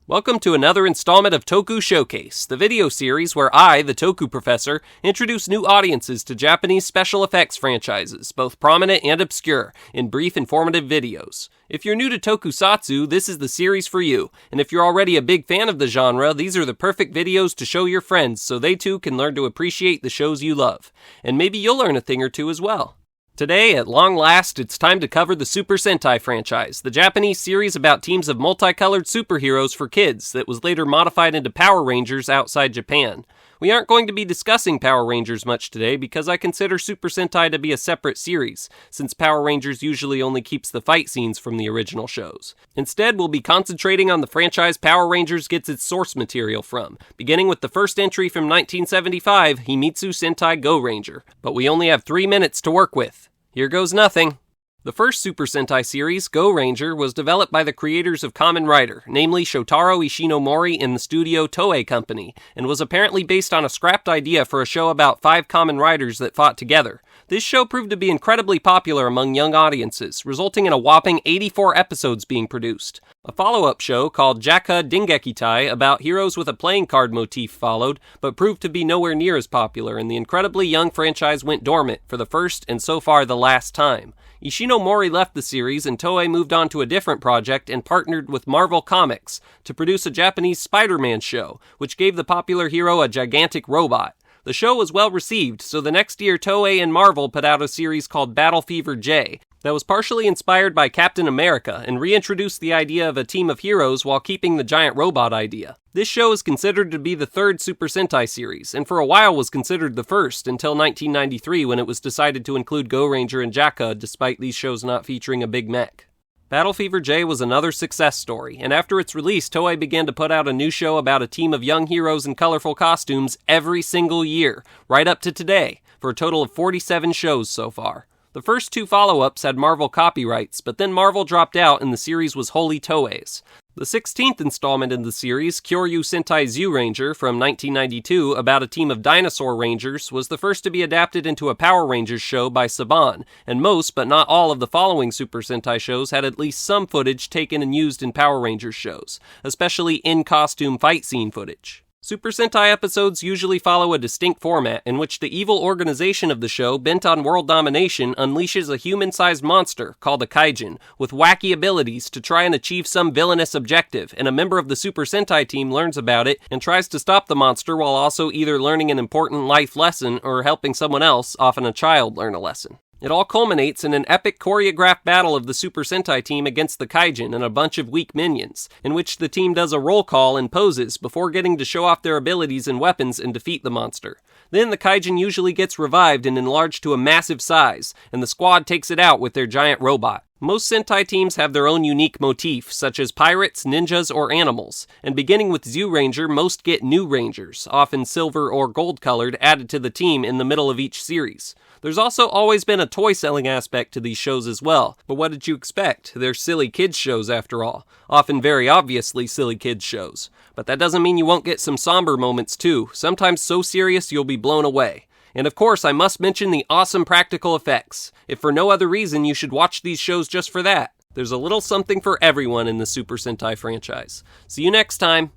Welcome to another installment of Toku Showcase, the video series where I, the Toku professor, introduce new audiences to Japanese special effects franchises, both prominent and obscure, in brief informative videos. If you're new to Tokusatsu, this is the series for you, and if you're already a big fan of the genre, these are the perfect videos to show your friends so they too can learn to appreciate the shows you love. And maybe you'll learn a thing or two as well. Today, at long last, it's time to cover the Super Sentai franchise, the Japanese series about teams of multicolored superheroes for kids that was later modified into Power Rangers outside Japan. We aren't going to be discussing Power Rangers much today because I consider Super Sentai to be a separate series, since Power Rangers usually only keeps the fight scenes from the original shows. Instead, we'll be concentrating on the franchise Power Rangers gets its source material from, beginning with the first entry from 1975, Himitsu Sentai Gorenger. But we only have 3 minutes to work with. Here goes nothing. The first Super Sentai series, Gorenger, was developed by the creators of Kamen Rider, namely Shotaro Ishinomori in the studio Toei Company, and was apparently based on a scrapped idea for a show about 5 Kamen Riders that fought together. This show proved to be incredibly popular among young audiences, resulting in a whopping 84 episodes being produced. A follow-up show called JAKQ Dengekitai about heroes with a playing card motif followed, but proved to be nowhere near as popular, and the incredibly young franchise went dormant for the first and so far the last time. Ishinomori left the series and Toei moved on to a different project and partnered with Marvel Comics to produce a Japanese Spider-Man show, which gave the popular hero a gigantic robot. The show was well received, so the next year Toei and Marvel put out a series called Battle Fever J that was partially inspired by Captain America and reintroduced the idea of a team of heroes while keeping the giant robot idea. This show is considered to be the third Super Sentai series, and for a while was considered the first until 1993 when it was decided to include Gorenger and JAKQ despite these shows not featuring a big mech. Battle Fever J was another success story, and after its release, Toei began to put out a new show about a team of young heroes in colorful costumes every single year, right up to today, for a total of 47 shows so far. The first 2 follow-ups had Marvel copyrights, but then Marvel dropped out and the series was wholly Toei's. The 16th installment in the series, Kyoryu Sentai Zyuranger from 1992, about a team of dinosaur rangers, was the first to be adapted into a Power Rangers show by Saban, and most, but not all, of the following Super Sentai shows had at least some footage taken and used in Power Rangers shows, especially in-costume fight scene footage. Super Sentai episodes usually follow a distinct format in which the evil organization of the show, bent on world domination, unleashes a human-sized monster, called a Kaijin, with wacky abilities to try and achieve some villainous objective, and a member of the Super Sentai team learns about it and tries to stop the monster while also either learning an important life lesson or helping someone else, often a child, learn a lesson. It all culminates in an epic choreographed battle of the Super Sentai team against the Kaijin and a bunch of weak minions, in which the team does a roll call and poses before getting to show off their abilities and weapons and defeat the monster. Then the Kaijin usually gets revived and enlarged to a massive size, and the squad takes it out with their giant robot. Most Sentai teams have their own unique motif, such as pirates, ninjas, or animals, and beginning with Zyuranger, most get new Rangers, often silver or gold colored, added to the team in the middle of each series. There's also always been a toy-selling aspect to these shows as well, but what did you expect? They're silly kids shows after all, often very obviously silly kids shows. But that doesn't mean you won't get some somber moments too, sometimes so serious you'll be blown away. And of course, I must mention the awesome practical effects. If for no other reason, you should watch these shows just for that. There's a little something for everyone in the Super Sentai franchise. See you next time.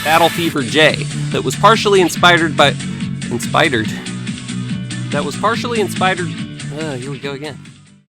Battle Fever J, that was partially inspired by... Here we go again.